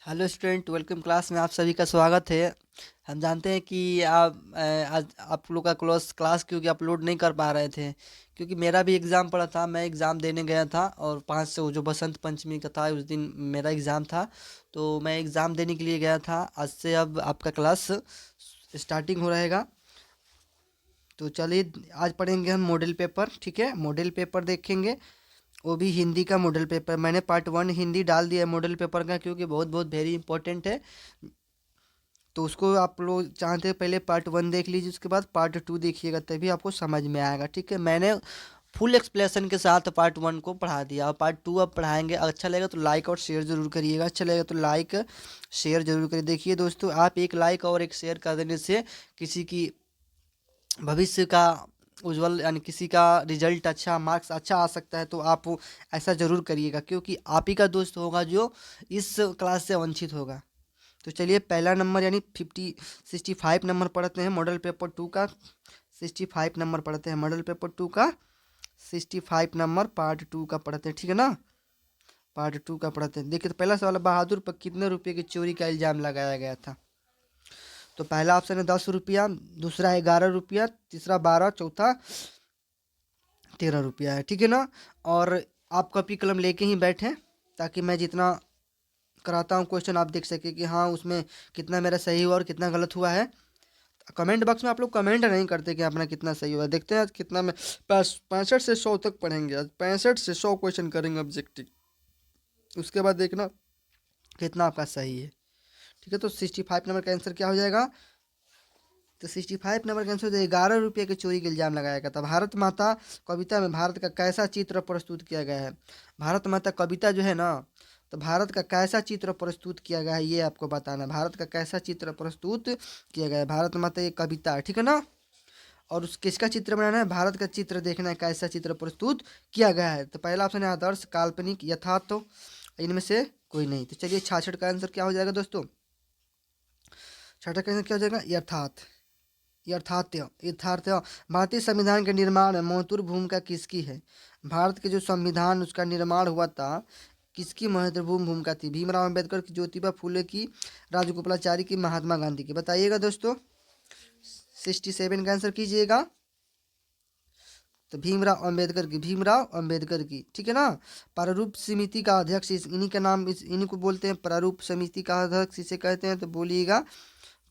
Hello student, welcome class में आप सभी का स्वागत है। हम जानते हैं कि आज आप लोग का क्लास क्योंकि अपलोड नहीं कर पा रहे थे, क्योंकि मेरा भी एग्ज़ाम पड़ा था। मैं एग्ज़ाम देने गया था और 5 से जो बसंत पंचमी का था उस दिन मेरा एग्ज़ाम था, तो मैं एग्ज़ाम देने के लिए गया था। आज से अब आपका क्लास स्टार्टिंग हो रहेगा। तो चलिए आज पढ़ेंगे हम मॉडल पेपर। ठीक है, मॉडल पेपर देखेंगे, वो भी हिंदी का मॉडल पेपर। मैंने पार्ट 1 हिंदी डाल दिया है मॉडल पेपर का, क्योंकि बहुत बहुत वेरी इंपॉर्टेंट है। तो उसको आप लोग चाहते हैं पहले पार्ट 1 देख लीजिए, उसके बाद पार्ट 2 देखिएगा, तभी आपको समझ में आएगा। ठीक है, मैंने फुल एक्सप्लेनेशन के साथ पार्ट 1 को पढ़ा दिया और पार्ट 2 अब पढ़ाएंगे। अच्छा लगेगा तो लाइक और शेयर जरूर करिएगा। अच्छा लगेगा तो लाइक शेयर जरूर करिए। देखिए दोस्तों, आप एक लाइक और एक शेयर कर देने से किसी की भविष्य का उज्जवल, यानी किसी का रिजल्ट अच्छा, मार्क्स अच्छा आ सकता है। तो आप ऐसा ज़रूर करिएगा, क्योंकि आप ही का दोस्त होगा जो इस क्लास से वंचित होगा। तो चलिए पहला नंबर यानी 65 नंबर पढ़ते हैं मॉडल पेपर 2 का। 65 नंबर पढ़ते हैं मॉडल पेपर 2 का। 65 नंबर पार्ट 2 का पढ़ते हैं, ठीक है ना। पार्ट 2 का पढ़ते हैं। देखिए तो पहला सवाल, बहादुर पर कितने रुपए की चोरी का इल्ज़ाम लगाया गया था। तो पहला ऑप्शन है 10 रुपया, दूसरा है 11 रुपया, तीसरा 12, चौथा 13 रुपया है, ठीक है ना। और आप कॉपी कलम लेके ही बैठें, ताकि मैं जितना कराता हूँ क्वेश्चन आप देख सके कि हाँ उसमें कितना मेरा सही हुआ और कितना गलत हुआ है। कमेंट बॉक्स में आप लोग कमेंट नहीं करते कि अपना कितना सही हुआ है। देखते हैं आज कितना में 65 से 100 तक पढ़ेंगे। आज 65 से 100 क्वेश्चन करेंगे ऑब्जेक्टिव, उसके बाद देखना कितना आपका सही है। ठीक है, तो 65 नंबर का आंसर क्या हो जाएगा। तो 65 नंबर का आंसर हो जाएगा 11 रुपये की चोरी का इल्जाम लगाया गया था। भारत माता कविता में भारत का कैसा चित्र प्रस्तुत किया गया है। भारत माता कविता जो है ना, तो भारत का कैसा चित्र प्रस्तुत किया गया है ये आपको बताना है। भारत का कैसा चित्र प्रस्तुत किया गया है। भारत माता ये कविता है, ठीक है ना। और उस किसका चित्र बनाना है, भारत का चित्र देखना है, कैसा चित्र प्रस्तुत किया गया है। तो पहला ऑप्शन है आदर्श, काल्पनिक, यथार्थ। तो इनमें से कोई नहीं। तो चलिए 66 का आंसर क्या हो जाएगा दोस्तों। 66 का आंसर क्या हो जाएगा, यथार्थ। यथार्थ्य यथार्थ्य। भारतीय संविधान के निर्माण में महत्वपूर्ण भूमिका किसकी है। भारत के जो संविधान उसका निर्माण हुआ था, किसकी महत्वपूर्ण भूमिका थी। भीमराव अंबेडकर की, ज्योतिबा फूले की, राजगोपालाचारी की, महात्मा गांधी की। बताइएगा दोस्तों। 67 का आंसर कीजिएगा। तो भीमराव अंबेडकर की, भीमराव अंबेडकर की, ठीक है ना। प्रारूप समिति का अध्यक्ष इन्हीं का नाम, इन्हीं को बोलते हैं प्रारूप समिति का अध्यक्ष, इसे कहते हैं। तो बोलिएगा,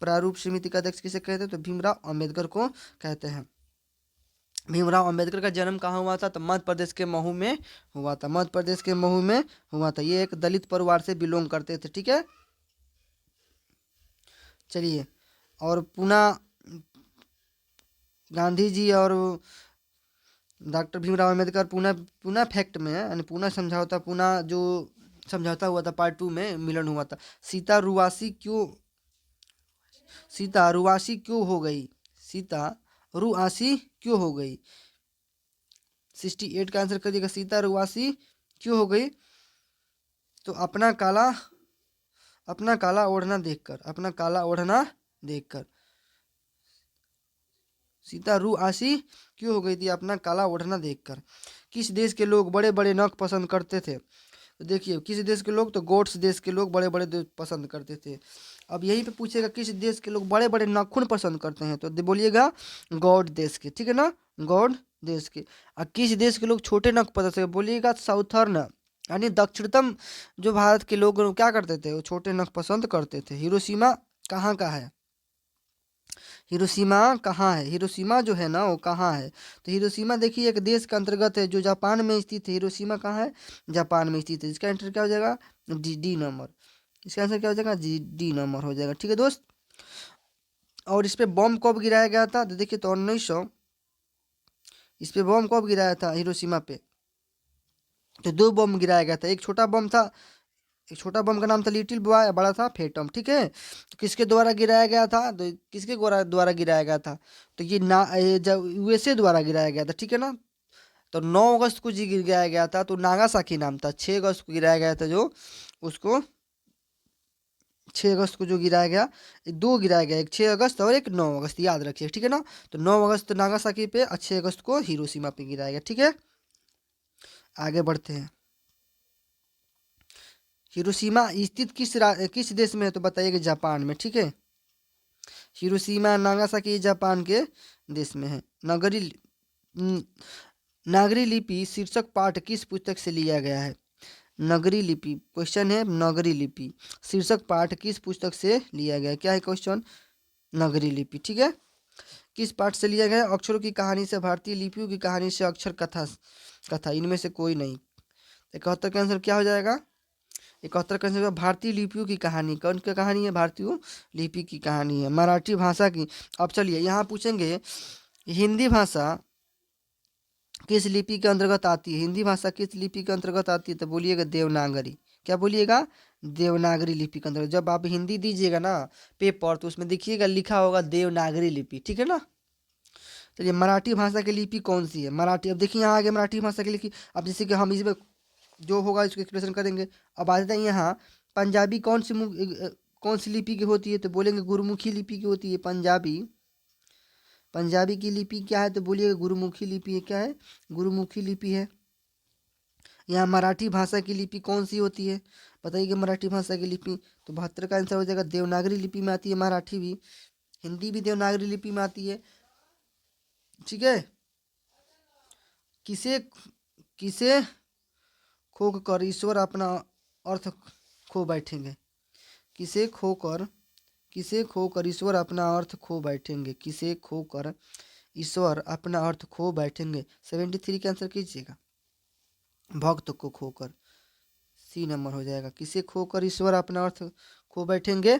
प्रारूप समिति का अध्यक्ष किसे कहते हैं। तो भीमराव अंबेडकर को कहते हैं। भीमराव अंबेडकर का जन्म कहाँ हुआ था। तो मध्य प्रदेश के महू में हुआ था। मध्य प्रदेश के महू में हुआ था। ये एक दलित परिवार से बिलोंग करते थे, ठीक है। चलिए, और पूना गांधी जी और डॉक्टर भीमराव अम्बेडकर पूना पूना फैक्ट में, यानी पूना समझौता, पूना जो समझौता हुआ था पार्ट 2 में मिलन हुआ था। सीता रुआसी क्यों, सीता रुआसी क्यों हो गई। सीता रुआसी क्यों हो गई। 68 का आंसर करिएगा। सीता रुआसी क्यों हो गई। तो अपना काला ओढ़ना देखकर, अपना काला ओढ़ना देखकर सीता रुआसी क्यों हो गई थी, अपना काला ओढ़ना देखकर। किस देश के लोग बड़े बड़े नख पसंद करते थे। तो देखिए किस देश के लोग, तो गोट्स देश के लोग बड़े बड़े पसंद करते थे। अब यहीं पे पूछेगा किस देश के लोग बड़े बड़े नाखून पसंद करते हैं, तो बोलिएगा गौड़ देश के, ठीक है ना, गौड़ देश के। और किस देश के लोग छोटे नख पसंद करते, बोलिएगा साउथर्न, यानी दक्षिणतम जो भारत के लोग क्या करते थे, वो छोटे नख पसंद करते थे। हिरोशिमा कहाँ का है, हिरोशिमा कहाँ है, हिरोशिमा जो है ना वो कहाँ है। तो हिरोशिमा देखिए एक देश के अंतर्गत है जो जापान में स्थित है। हिरोशिमा कहाँ है, जापान में स्थित है। इसका आंसर क्या हो जाएगा, डी नंबर। इसका आंसर क्या हो जाएगा, डी नंबर हो जाएगा, ठीक है दोस्त। और इस पे बम कब गिराया गया था। तो देखिए तो 1900, इस पे बम कब गिराया था हिरोशिमा पे। तो 2 बम गिराया गया था। एक छोटा बम था, एक छोटा बम का नाम था लिटिल बॉय, बड़ा था फेटम, ठीक है। तो किसके द्वारा गिराया गया था, तो किसके द्वारा गिराया गया था। तो ये जब यूएसए द्वारा गिराया गया था, ठीक है ना। तो 9 अगस्त को जी गिराया गया था, तो नागासाकी नाम था। 6 अगस्त को गिराया गया था जो, उसको 6 अगस्त को जो गिराया गया, दो गिराया गया, एक 6 अगस्त और एक 9 अगस्त, याद रखिए, ठीक है ना। तो 9 अगस्त नागासाकी पे और 6 अगस्त को हिरोशिमा पे गिराया गया, ठीक है। आगे बढ़ते हैं। हिरोशिमा स्थित किस देश में है तो बताइएगा जापान में, ठीक है। हिरोशिमा नागासाकी जापान के देश में है। न- नागरी लिपि शीर्षक पाठ किस पुस्तक से लिया गया है? नगरी लिपि, क्वेश्चन है नगरी लिपि शीर्षक पाठ किस पुस्तक से लिया गया है? क्या है क्वेश्चन? नगरी लिपि, ठीक है। किस पाठ से लिया गया है? अक्षरों की कहानी से, भारतीय लिपियों की कहानी से, अक्षर कथा कथा इनमें से कोई नहीं। 71 का आंसर क्या हो जाएगा? 71 का आंसर भारतीय लिपियों की कहानी। कौन की कहानी है? भारतीय लिपि की कहानी है, मराठी भाषा की। अब चलिए यहाँ पूछेंगे हिंदी भाषा किस लिपि के अंतर्गत आती है? हिंदी भाषा किस लिपि के अंतर्गत आती है? तो बोलिएगा देवनागरी। क्या बोलिएगा? देवनागरी लिपि के अंतर्गत। जब आप हिंदी दीजिएगा ना पेपर तो उसमें देखिएगा लिखा होगा देवनागरी लिपि, ठीक है ना। चलिए मराठी भाषा की लिपि कौन सी है? मराठी, अब देखिए यहाँ आगे मराठी भाषा की लिपि। अब जैसे कि हम इसमें जो होगा इसको एक्सप्लेनेशन करेंगे। अब आ जाते हैं यहाँ पंजाबी कौन सी लिपि की होती है? तो बोलेंगे गुरुमुखी लिपि की होती है पंजाबी। पंजाबी की लिपि क्या है? तो बोलिएगा गुरुमुखी लिपि है। क्या है? गुरुमुखी लिपि है। यहाँ मराठी भाषा की लिपि कौन सी होती है? बताइए मराठी भाषा की लिपि। तो 72 का आंसर हो जाएगा देवनागरी लिपि में आती है मराठी भी, हिंदी भी देवनागरी लिपि में आती है, ठीक है। किसे किसे खोक कर ईश्वर अपना अर्थ खो बैठेंगे? किसे खोकर किसे खोकर ईश्वर अपना अर्थ खो बैठेंगे? किसे खोकर ईश्वर अपना अर्थ खो बैठेंगे? 73 का आंसर कीजिएगा। भक्त को खोकर, सी नंबर हो जाएगा। किसे खोकर ईश्वर अपना अर्थ खो बैठेंगे?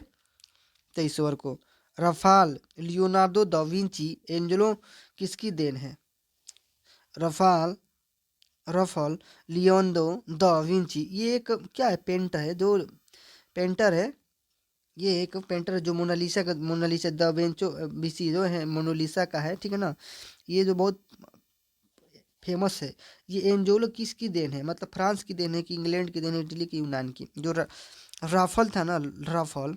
तो ईश्वर को। Raphael Leonardo da Vinci Angelo किसकी देन है? Raphael Raphael Leonardo da Vinci ये एक क्या है? पेंटर है, जो पेंटर है। ये एक पेंटर है जो मोनालिसा द वेंचो बीसी जो है मोनालिसा का है, ठीक है ना। ये जो बहुत फेमस है। ये एंजोलो किसकी देन है? मतलब फ्रांस की देन है कि इंग्लैंड की देन है, इटली की, यूनान की? जो राफल था ना, Rafale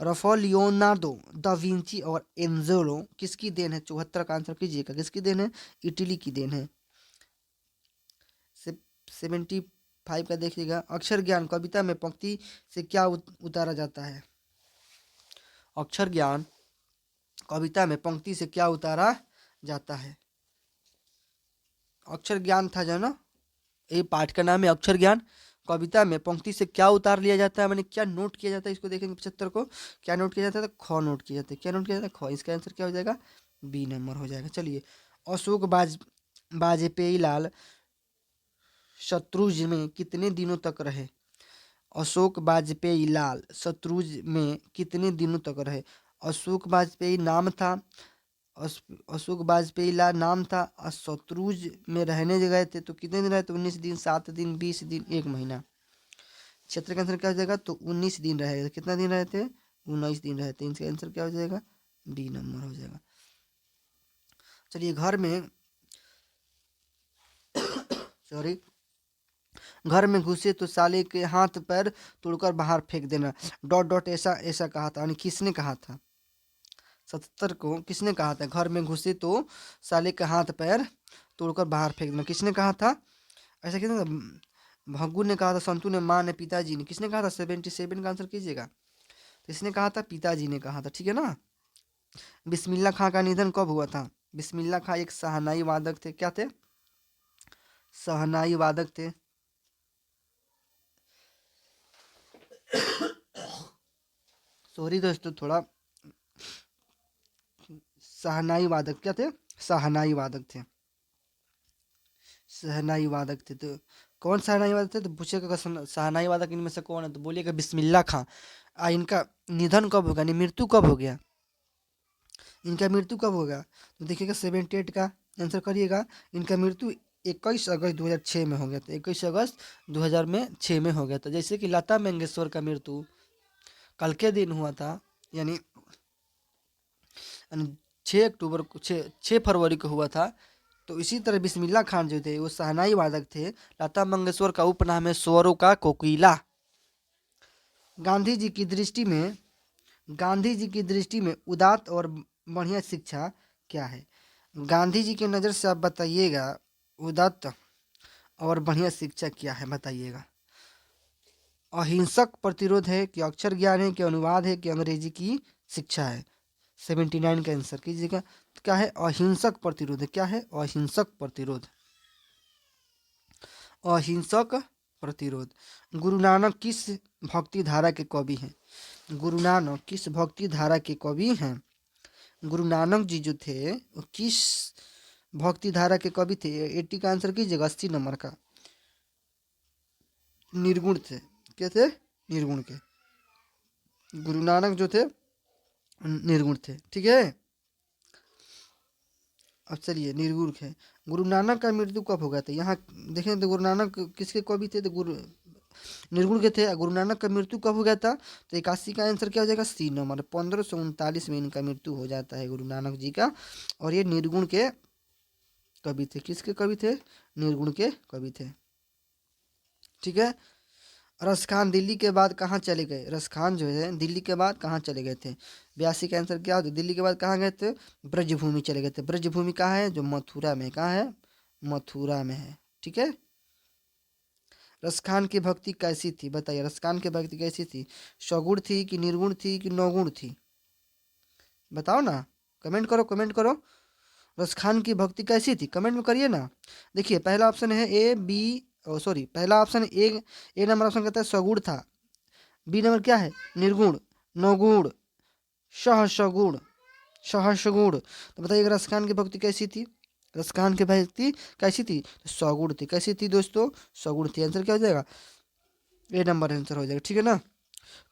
Rafale Leonardo da Vinci और एंजेलो किसकी देन है? 74 का आंसर कीजिएगा। किसकी देन है? इटली की देन है। 75 का देखिएगा। अक्षर ज्ञान कविता में पंक्ति से क्या उतारा जाता है? अक्षर ज्ञान कविता में पंक्ति से क्या उतारा जाता है? अक्षर ज्ञान था जो ना, ये पाठ का नाम है अक्षर ज्ञान। कविता में पंक्ति से क्या उतार लिया जाता है, मैंने क्या नोट किया जाता है? इसको देखेंगे 75 को। क्या नोट किया जाता है? तो ख नोट किया जाता है। क्या नोट किया जाता है? ख। इसका आंसर क्या हो जाएगा? बी नंबर हो जाएगा। चलिए अशोक बाजपेयी लाल शत्रुंज में कितने दिनों तक रहे? अशोक बाजपेयी लाल शत्रुंज में कितने दिनों तक रहे? अशोक बाजपेयी नाम था, अशोक वाजपेयी ला नाम था, और शत्रुंज में रहने गए थे तो कितने दिन रहे थे? 19 दिन, 7 दिन, 20 दिन, 1 महीना। क्षेत्र का आंसर क्या हो जाएगा? तो 19 दिन रहे। कितना दिन रहे थे? 19 दिन रहे थे। इसका आंसर क्या हो जाएगा? डी नंबर हो जाएगा। चलिए सॉरी घर में घुसे तो साले के हाथ पैर तोड़कर बाहर फेंक देना। डॉट डॉट ऐसा ऐसा कहा था, यानी किसने कहा था? 77 को किसने कहा था? घर में घुसे तो साले के हाथ पैर तोड़कर बाहर फेंक देना, किसने कहा था? ऐसा किसने था? भग्गू ने कहा था, संतू ने, माँ ने, पिताजी ने? किसने कहा था? 77 का आंसर कीजिएगा। तो इसने कहा था, पिताजी ने कहा था, ठीक है ना। बिस्मिल्लाह खां का निधन कब हुआ था? बिस्मिल्लाह खां एक शहनाई वादक थे। क्या थे? शहनाई वादक थे। सॉरी दोस्तों, थोड़ा शहनाई वादक क्या थे? शहनाई वादक थे। शहनाई वादक थे। तो कौन शहनाई वादक थे? तो पूछेगा शहनाई वादक इनमें से कौन है? तो बोलिएगा बिस्मिल्लाह खां। इनका निधन कब होगा, यानी मृत्यु कब हो गया? इनका मृत्यु कब होगा? तो देखिएगा 78 का आंसर करिएगा। इनका मृत्यु 21 अगस्त 2006 में हो गया था। 21 अगस्त 2006 में हो गया था। जैसे कि लता मंगेशकर का मृत्यु कल के दिन हुआ था, यानी 6 अक्टूबर को, 6 फरवरी को हुआ था। तो इसी तरह बिस्मिल्लाह खान जो थे वो शहनाई वादक थे। लता मंगेशकर का उपनाम है स्वरों का कोकिला। गांधी जी की दृष्टि में गांधी जी की दृष्टि में उदात्त और बढ़िया शिक्षा क्या है? गांधी जी की नज़र से आप बताइएगा, उदात्त और बढ़िया शिक्षा क्या है बताइएगा। अहिंसक प्रतिरोध है कि अक्षर ज्ञान है कि अनुवाद है कि अंग्रेजी की शिक्षा है? 79 का आंसर कीजिएगा। तो क्या है? अहिंसक प्रतिरोध है। क्या है? अहिंसक प्रतिरोध। अहिंसक प्रतिरोध। गुरु नानक किस भक्ति धारा के कवि हैं? गुरु नानक किस भक्ति धारा के कवि हैं? गुरु नानक जी जो थे वो किस भक्ति धारा के कवि थे? 80 का आंसर कीजिएगा। 80 नंबर का। निर्गुण थे। क्या थे? निर्गुण के। गुरु नानक जो थे निर्गुण थे। ठीक है। अब चलिए, निर्गुण है। गुरु नानक का मृत्यु कब हो गया था? यहाँ देखें तो गुरु नानक किसके कवि थे? तो गुरु निर्गुण के थे। गुरु नानक का मृत्यु कब हो गया था? तो 81 का आंसर क्या हो जाएगा? सी नंबर। 1539 में इनका मृत्यु हो जाता है गुरु नानक जी का। और ये निर्गुण के कवि थे। किसके कवि थे? निर्गुण के कवि थे। ठीक है। रस खान दिल्ली के बाद कहाँ चले गए? रस खान जो है दिल्ली के बाद कहाँ चले गए थे? 82 का आंसर क्या होता? दिल्ली के बाद कहाँ गए थे? ब्रजभूमि चले गए थे। ब्रजभूमि कहाँ है? जो मथुरा में। कहाँ है? मथुरा में है। ठीक है। रस खान की भक्ति कैसी थी? बताइए, रस खान की भक्ति कैसी थी? सगुण थी कि निर्गुण थी कि नौगुण थी? बताओ ना, कमेंट करो, कमेंट करो। रस खान की भक्ति कैसी थी? कमेंट में करिए ना। देखिए, पहला ऑप्शन है ए बी, सॉरी, पहला ऑप्शन ए नंबर ऑप्शन कहता है सगुण था। बी नंबर क्या है? निर्गुण, नौगुण, सहसगुण, सहसगुण। तो बताइए रस खान की भक्ति कैसी थी? रस खान की भक्ति कैसी थी? सगुण थी। कैसी थी दोस्तों? सगुण थी। आंसर क्या हो जाएगा? ए नंबर आंसर हो जाएगा। ठीक है ना।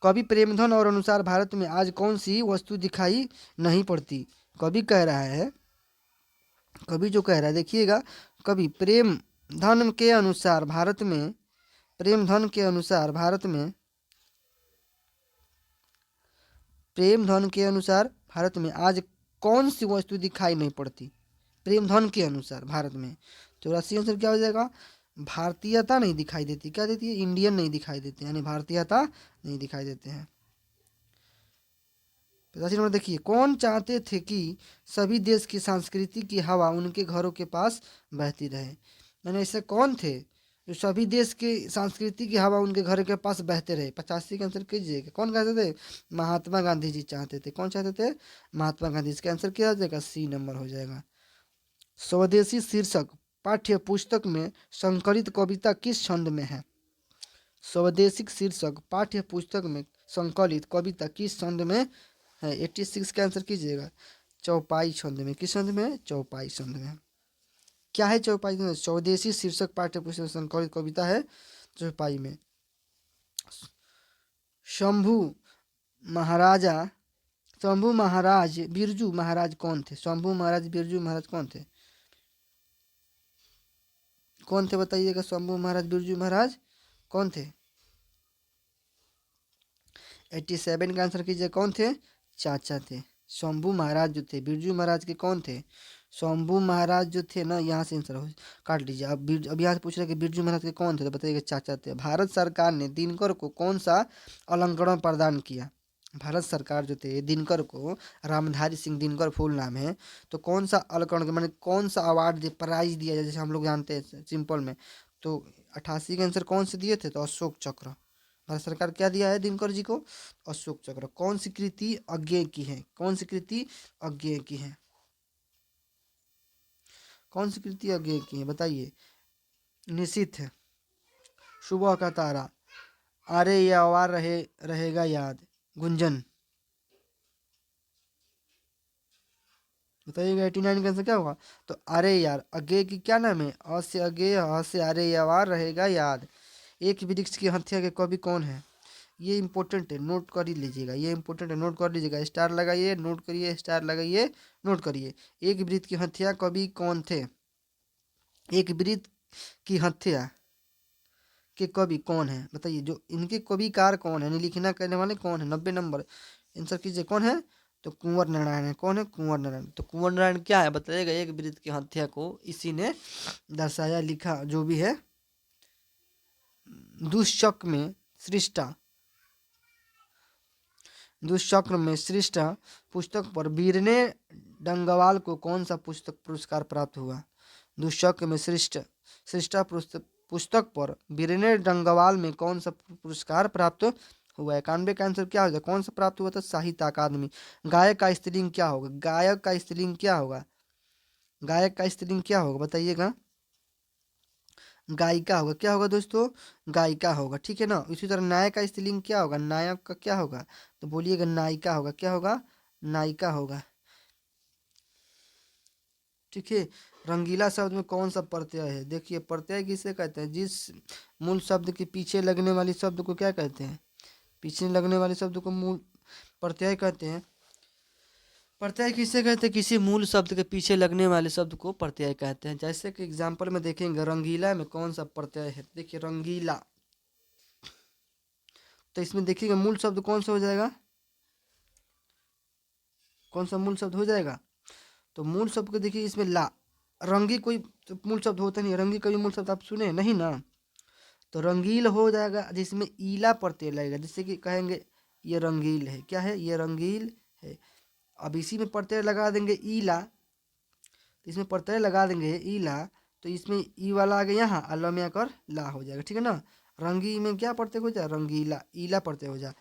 कवि प्रेमधन और अनुसार भारत में आज कौन सी वस्तु दिखाई नहीं पड़ती? कवि कह रहा है, कवि जो कह रहा है देखिएगा, कवि प्रेम धन के अनुसार भारत में, प्रेम धन के अनुसार भारत में, प्रेम धन के अनुसार भारत में आज कौन सी वस्तु दिखाई नहीं पड़ती? प्रेम धन के अनुसार भारत में। 84 आंसर क्या हो जाएगा? भारतीयता नहीं दिखाई देती। क्या देती है? इंडियन नहीं दिखाई देते, यानी भारतीयता नहीं दिखाई देते हैं। 85 नंबर देखिए, कौन चाहते थे कि सभी देश की संस्कृति की हवा उनके घरों के पास बहती रहे? यानी ऐसे कौन थे जो सभी देश की संस्कृति की हवा उनके घर के पास बहते रहे? 85 का आंसर कीजिएगा। कौन चाहते थे? महात्मा गांधी जी चाहते थे। कौन चाहते थे? महात्मा गांधी। इसका आंसर क्या हो जाएगा? सी नंबर हो जाएगा। स्वदेशी शीर्षक पाठ्य पुस्तक में संकलित कविता किस छंद में है? स्वदेशी शीर्षक पाठ्य पुस्तक में संकलित कविता किस छंद में है? 86 का आंसर कीजिएगा। चौपाई छंद में। किस छंद में? चौपाई छंद में। क्या है चौपाई में? स्वदेशी शीर्षक पाठ्य पुस्तक में संकलित कविता है चौपाई में। शंभू महाराजा, शंभू महाराज बिरजू महाराज कौन थे? शंभू महाराज बिरजू महाराज कौन थे? कौन थे बताइएगा? शंभू महाराज बिरजू महाराज कौन थे? 87 का आंसर कीजिए। कौन थे? चाचा थे। शंभू महाराज जो थे, बिरजू महाराज के कौन थे? शंभू महाराज जो थे ना, यहाँ से आंसर हो काट लीजिए। अब यहाँ से पूछ रहे कि बिरजू महाराज के कौन थे, तो बताइएगा चाचा थे। भारत सरकार ने दिनकर को कौन सा अलंकरण प्रदान किया? भारत सरकार जो थे दिनकर को, रामधारी सिंह दिनकर फुल नाम है, तो कौन सा अलंकरण मैंने कौन सा अवार्ड दे, प्राइज दिया जाए, जैसे हम लोग जानते हैं सिंपल में। तो 88 का आंसर कौन से दिए थे? तो अशोक चक्र। भारत सरकार क्या दिया है दिनकर जी को? अशोक चक्र। कौन सी कृति अज्ञेय की है? कौन सी कृति अज्ञेय की है? कौन सी कृति अज्ञेय की है बताइए? निशिथ है, सुबह का तारा, अरे ये आवार रहेगा याद, गुंजन। बताइएगा 89 का आंसर क्या होगा? तो अरे यार, अज्ञेय की क्या नाम है? अ से अज्ञेय, ह से अरे ये आवार रहेगा याद। एक वृक्ष की हत्या के कवि कौन है? ये इंपॉर्टेंट है, नोट कर ही लीजिएगा। ये इंपॉर्टेंट है, नोट कर लीजिएगा। स्टार लगाइए, नोट करिए, स्टार लगाइए, नोट करिए। एक वृत्त की हत्या कवि कौन थे? एक वृत्त की हत्या के कवि कौन है बताइए? जो इनके कविकार कौन है, लिखना करने वाले कौन है? 90 नंबर आंसर कीजिए। कौन है? तो कुंवर नारायण है। कौन है? कुंवर नारायण। तो कुंवर नारायण क्या है बताइएगा? एक वृत्त की हत्या को इसी ने दर्शाया, लिखा जो भी है। दुष्चक्र में सृष्टा, दुष्चक्र में सृष्टा पुस्तक पर बीरने डंगवाल को कौन सा पुस्तक पुरस्कार प्राप्त हुआ? दुष्चक्र में सृष्टा पुस्तक पर वीरेंद्र डंगवाल में कौन सा पुरस्कार प्राप्त हुआ है? 91 का आंसर क्या हो जाए? कौन सा प्राप्त हुआ था? साहित्य अकादमी। गायक का स्त्रीलिंग क्या होगा? गायक का स्त्रीलिंग क्या होगा? गायक का स्त्रीलिंग क्या होगा बताइएगा? गायिका होगा। क्या होगा दोस्तों? गायिका होगा। ठीक है ना। इसी तरह नायक का स्त्रीलिंग क्या होगा? नायक का क्या होगा? तो बोलिएगा नायिका होगा। क्या होगा? नायिका होगा। ठीक है। रंगीला शब्द में कौन सा प्रत्यय है? देखिए प्रत्यय किसे कहते हैं? जिस मूल शब्द के पीछे लगने वाले शब्द को क्या कहते हैं? पीछे लगने वाले शब्द को मूल प्रत्यय कहते हैं। प्रत्यय किसे कहते हैं? किसी मूल शब्द के पीछे लगने वाले शब्द को प्रत्यय कहते हैं। जैसे कि एग्जाम्पल में देखेंगे, रंगीला में कौन सा प्रत्यय है? देखिए रंगीला, तो इसमें देखिएगा मूल शब्द कौन सा हो जाएगा? कौन सा मूल शब्द हो जाएगा? तो मूल शब्द को देखिए इसमें ला। रंगी कोई तो मूल शब्द होता नहीं, रंगी कभी मूल शब्द आप सुने नहीं ना। तो रंगील हो जाएगा जिसमें ईला प्रत्यय लगेगा। जैसे कि कहेंगे ये रंगील है। क्या है? ये रंगील है। अब इसी में प्रत्यय लगा देंगे ईला, तो इसमें प्रत्यय लगा देंगे ईला, तो इसमें ई वाला आ गया यहाँ, अल्लाह में आकर ला हो जाएगा। ठीक है ना। रंगी में क्या प्रत्यय हो जाए? रंगीला, ईला प्रत्यय हो जाए।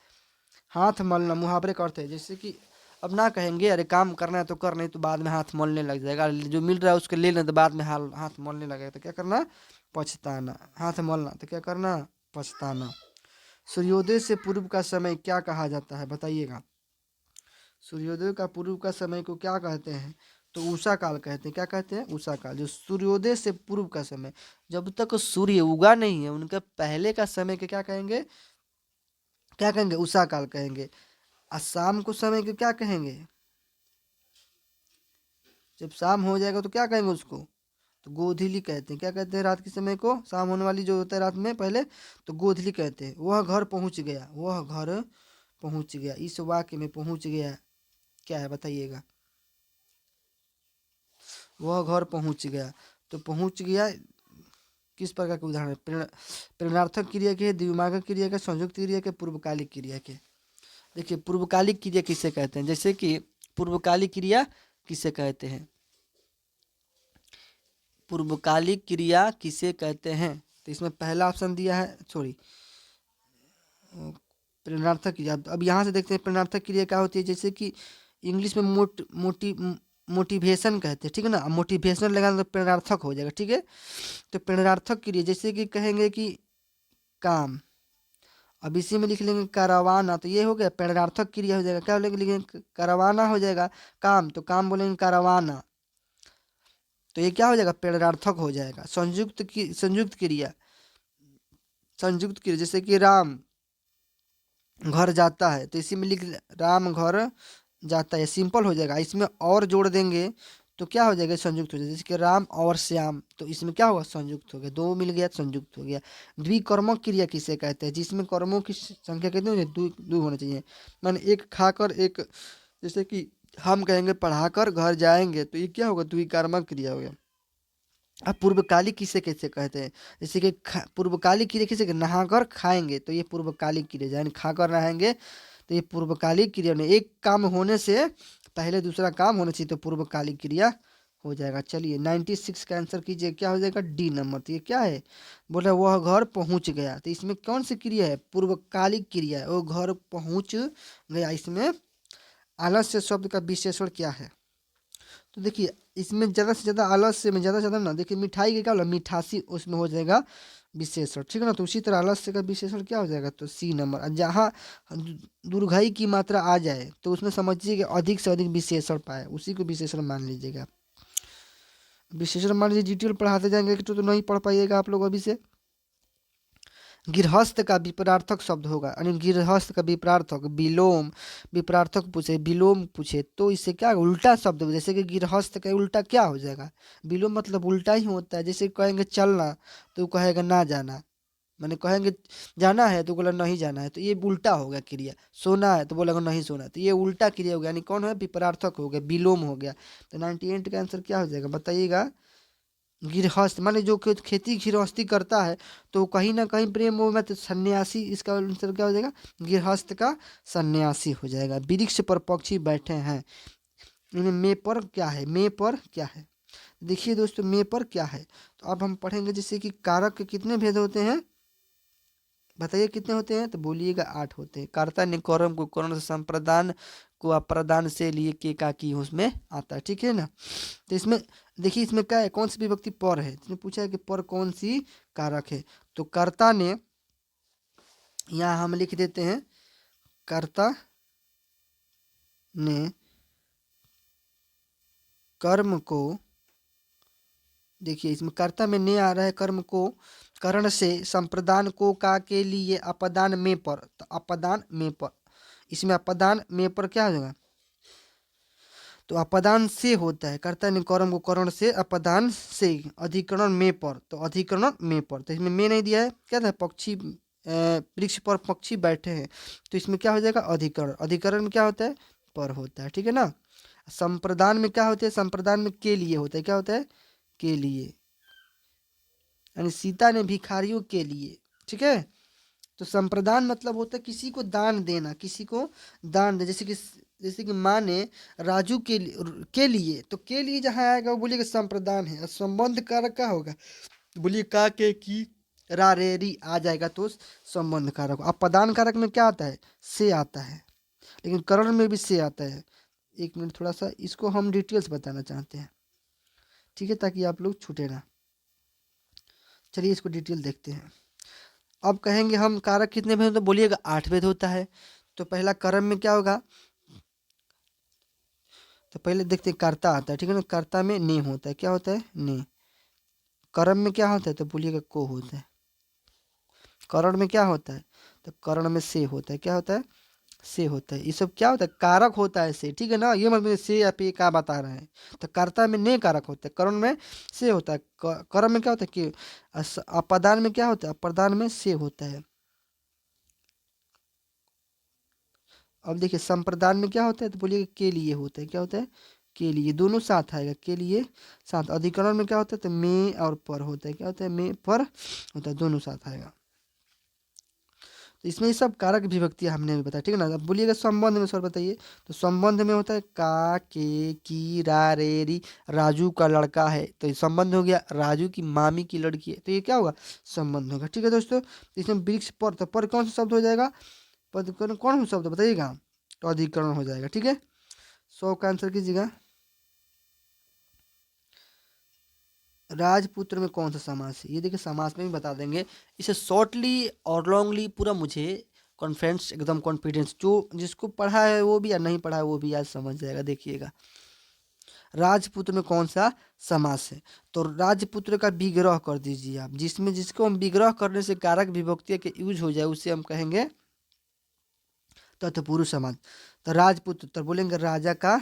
हाथ मलना मुहावरे का अर्थ है। जैसे कि अब ना कहेंगे अरे काम करना है तो कर, नहीं तो बाद में हाथ मलने लग जाएगा। जो मिल रहा है उसको ले लें तो बाद में हाथ मलने लगेगा, तो क्या करना? पछताना। हाथ मलना तो क्या करना? पछताना। सूर्योदय से पूर्व का समय क्या कहा जाता है बताइएगा? सूर्योदय का पूर्व का समय को क्या कहते हैं? तो उषा काल कहते हैं। क्या कहते हैं? उषा काल। जो सूर्योदय से पूर्व का समय, जब तक सूर्य उगा नहीं है उनके पहले का समय के क्या कहेंगे? क्या कहेंगे? उषा काल कहेंगे। और शाम को समय को क्या कहेंगे? जब शाम हो जाएगा तो क्या कहेंगे उसको? तो गोधूली कहते हैं। क्या कहते हैं रात के समय को? शाम होने वाली जो होता है रात में पहले, तो गोधूली कहते हैं। वह घर पहुंच गया, वह घर पहुंच गया। इस वाक्य में पहुंच गया क्या है बताइएगा? वह घर पहुंच गया, तो पहुंच गया किस प्रकार के उदाहरण है? प्रेरणार्थक क्रिया के, द्विमागक क्रिया के, संयुक्त क्रिया के, पूर्वकालिक क्रिया के। देखिए पूर्वकालिक क्रिया किसे कहते हैं? जैसे कि पूर्वकालिक क्रिया किसे कहते हैं? पूर्वकालिक क्रिया किसे कहते हैं? तो इसमें पहला ऑप्शन दिया है, सॉरी, प्रेरणार्थक क्रिया। अब यहाँ से देखते हैं प्रेरणार्थक क्रिया क्या होती है। जैसे कि इंग्लिश में मोटिवेशन कहते हैं। ठीक है ना। मोटिवेशनल लगाना तो प्रेरणार्थक हो जाएगा। ठीक है। तो प्रेरणार्थक क्रिया जैसे कि कहेंगे कि काम, अब इसी में लिख लेंगे करवाना, तो ये हो गया प्रेरणार्थक क्रिया हो जाएगा। क्या लिखेंगे? करवाना हो जाएगा। काम, तो काम बोलेंगे करवाना, तो ये क्या हो जाएगा? प्रेरणार्थक हो जाएगा। संयुक्त क्रिया, संयुक्त क्रिया जैसे कि राम घर जाता है, तो इसी में लिख राम घर जाता है, सिंपल हो जाएगा। इसमें और जोड़ देंगे तो क्या हो जाएगा? संयुक्त हो जाएगा। जैसे कि राम और श्याम, तो इसमें क्या होगा? संयुक्त हो गया। दो मिल गया, संयुक्त हो गया। द्विकर्मक क्रिया किसे कहते हैं? जिसमें कर्मों की संख्या कितनी दो दो होना चाहिए। माने एक खाकर एक, जैसे कि हम कहेंगे पढ़ाकर घर जाएंगे, तो ये क्या होगा? द्विकर्मक क्रिया हो गया। अब पूर्वकालिक किसे कैसे कहते हैं? जैसे कि पूर्वकालिक क्रिया किसे नहाकर खाएंगे, तो ये पूर्वकालिक क्रिया, यानी खाकर नहाएंगे तो ये पूर्वकालिक क्रिया नहीं। एक काम होने से पहले दूसरा काम होना चाहिए, तो पूर्वकालिक क्रिया हो जाएगा। चलिए 96 का आंसर कीजिए, क्या हो जाएगा? D number. तो ये क्या है? बोला वह घर पहुंच गया, तो इसमें कौन सी क्रिया है? पूर्वकालिक क्रिया है। वो घर पहुंच गया। इसमें आलस्य शब्द का विशेषण क्या है? तो देखिए इसमें ज़्यादा से ज़्यादा आलस्य में ज़्यादा से ज़्यादा ना, देखिए मिठाई का क्या होला? मिठासी, उसमें हो जाएगा विशेषण। ठीक है ना। तो उसी तरह आलस्य का विशेषण क्या हो जाएगा? तो सी नंबर। और जहाँ दुर्घई की मात्रा आ जाए तो उसमें समझिए कि अधिक से अधिक विशेषण पाए, उसी को विशेषण मान लीजिएगा। विशेषण मान लीजिए डिटेल पढ़ाते जाएंगे तो नहीं पढ़ पाइएगा आप लोग अभी से। गृहस्थ का विपरार्थक शब्द होगा, यानी गृहस्थ का विपरार्थक विलोम, विपरार्थक पूछे विलोम पूछे तो इससे क्या उल्टा शब्द हो। जैसे कि गृहस्थ का उल्टा क्या हो जाएगा? विलोम मतलब उल्टा ही होता है। जैसे कहेंगे चलना तो कहेगा ना जाना, मैंने कहेंगे जाना है तो बोला नहीं जाना है, तो ये उल्टा हो गया क्रिया। सोना है तो बोलेगा नहीं सोना, तो ये उल्टा क्रिया हो गया, यानी कौन है? विपरार्थक हो गया, विलोम हो गया। तो 98 का आंसर क्या हो जाएगा बताइएगा? गृहस्थ माने जो खेती गृहस्थी करता है, तो कहीं ना कहीं प्रेम मोह में तो सन्यासी, इसका आंसर क्या हो जाएगा? गृहस्थ का सन्यासी हो जाएगा। वृक्ष पर पक्षी बैठे हैं, इन्हें में पर क्या है? में पर क्या है? देखिए दोस्तों में पर क्या है, तो अब हम पढ़ेंगे जैसे कि कारक के कितने भेद होते हैं, बताइए कितने होते हैं, तो बोलिएगा 8 होते हैं। कर्ता ने कौरम को कर्ण से संप्रदान को अप्रदान से लिए के का की उसमें आता है, ठीक है ना। तो इसमें देखिए इसमें क्या है, कौन सी विभक्ति पर है, इसमें पूछा है कि पर कौन सी कारक है। तो कर्ता ने, यहाँ हम लिख देते हैं कर्ता ने कर्म को, देखिए इसमें कर्ता में ने आ रहा है, कर्म को कर्ण से संप्रदान को का के लिए अपदान में पर, तो अपदान में पर, इसमें अपदान में पर क्या हो जाएगा, तो अपदान से होता है। कर्ता ने कर्म को कर्ण से अपदान से अधिकरण में पर, तो अधिकरण में पर, तो इसमें में नहीं दिया है, क्या था पक्षी वृक्ष पर पक्षी बैठे हैं, तो इसमें क्या हो जाएगा अधिकरण, अधिकरण में क्या होता है पर होता है, ठीक है ना। संप्रदान में क्या होता है, संप्रदान में के लिए होता है, क्या होता है के लिए, यानी सीता ने भिखारियों के लिए, ठीक है। तो संप्रदान मतलब होता है किसी को दान देना, किसी को दान दे, जैसे कि माँ ने राजू के लिए, तो के लिए जहाँ आएगा वो बोलिएगा संप्रदान है। और संबंध कारक क्या होगा, बोलिए का के की रा रे री आ जाएगा तो संबंध कारक। अब प्रदान कारक में क्या आता है, से आता है, लेकिन करण में भी से आता है। एक मिनट, थोड़ा सा इसको हम डिटेल्स बताना चाहते हैं, ठीक है, ताकि आप लोग छूटे ना। चलिए इसको डिटेल देखते हैं। अब कहेंगे हम कारक कितने भेद होते हैं, बोलिएगा 8 भेद होता है। तो पहला कर्म में क्या होगा, तो पहले देखते हैं कर्ता आता है, ठीक है ना, कर्ता में ने होता है, क्या होता है ने। कर्म में क्या होता है, तो बोलिएगा को होता है। करण में क्या होता है, तो करण में से होता है, क्या होता है से होता है। ये सब क्या होता है कारक होता है से, ठीक है ना, ये मतलब से या पे क्या बता रहे हैं। तो कर्ता में ने कारक होता है, करण में से होता है, कर्म में क्या होता है कि, अप्रदान में क्या होता है अप्रदान में से होता है। अब देखिए संप्रदान में क्या होता है, तो बोलिए के लिए होता है, क्या होता है के लिए, दोनों साथ आएगा के लिए साथ। अधिकरण में क्या होता है, तो में और पर होता है, क्या होता है में पर होता है, दोनों साथ आएगा। तो इसमें ये सब कारक विभक्तियां हमने भी बताया, ठीक है ना। अब बोलिएगा संबंध में सर बताइए, तो संबंध में होता है का के की रा रे री, राजू का लड़का है, तो ये संबंध हो गया, राजू की मामी की लड़की है, तो ये क्या होगा संबंध होगा, ठीक है दोस्तों। तो इसमें वृक्ष पर, तो पर कौन सा शब्द हो जाएगा, पद कौन सा शब्द बताइएगा, तो अधिकरण हो जाएगा, ठीक है। 100 का आंसर कीजिएगा। राजपुत्र में कौन सा समास है, ये देखिए समास में भी बता देंगे। इसे शॉर्टली और लॉन्गली पूरा मुझे कॉन्फिडेंस, एकदम कॉन्फिडेंस, जो जिसको पढ़ा है वो भी या नहीं पढ़ा है वो भी आज समझ जाएगा। देखिएगा राजपुत्र में कौन सा समास है, तो राजपुत्र का विग्रह कर दीजिए आप, जिसमें जिसको हम विग्रह करने से कारक विभक्ति के यूज हो जाए उसे हम कहेंगे तत्पुरुष समास। तो राजपुत्र तो बोलेंगे राजा का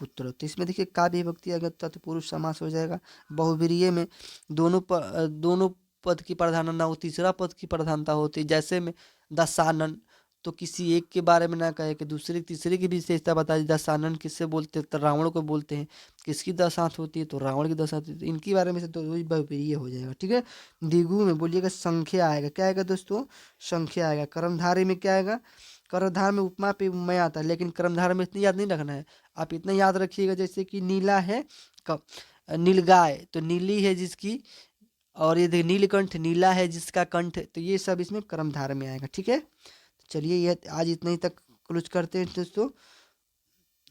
पुत्र, तो इसमें देखिए का विभक्ति अगर तत्पुरुष समास हो जाएगा। बहुवीर्य में दोनों पद की प्रधानता हो, तीसरा पद की प्रधानता होती है, जैसे में दशानन, तो किसी एक के बारे में ना कहे कि दूसरे तीसरे की विशेषता बता दी। दशानन किससे बोलते हैं, तो रावण को बोलते हैं। किसकी दशांत होती है, तो रावण की दशांत होती है, इनके बारे में से तो वही बहुवीर्य हो जाएगा, ठीक है। द्विगु में बोलिएगा संख्या आएगा, क्या आएगा दोस्तों संख्या आएगा। कर्मधारय में क्या आएगा, कर्मधार में उपमा पे मैं आता है, लेकिन कर्मधार में इतनी याद नहीं रखना है, आप इतना याद रखिएगा जैसे कि नीला है कब, नीलगाय तो नीली है जिसकी, और ये नीलकंठ नीला है जिसका कंठ, तो ये सब इसमें कर्मधार में आएगा, ठीक है। चलिए ये आज इतना ही तक क्लोज करते हैं दोस्तों।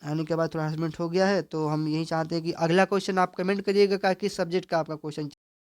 आने के बाद थोड़ा हरासमेंट हो गया है, तो हम यही चाहते हैं कि अगला क्वेश्चन आप कमेंट करिएगा किस सब्जेक्ट का आपका क्वेश्चन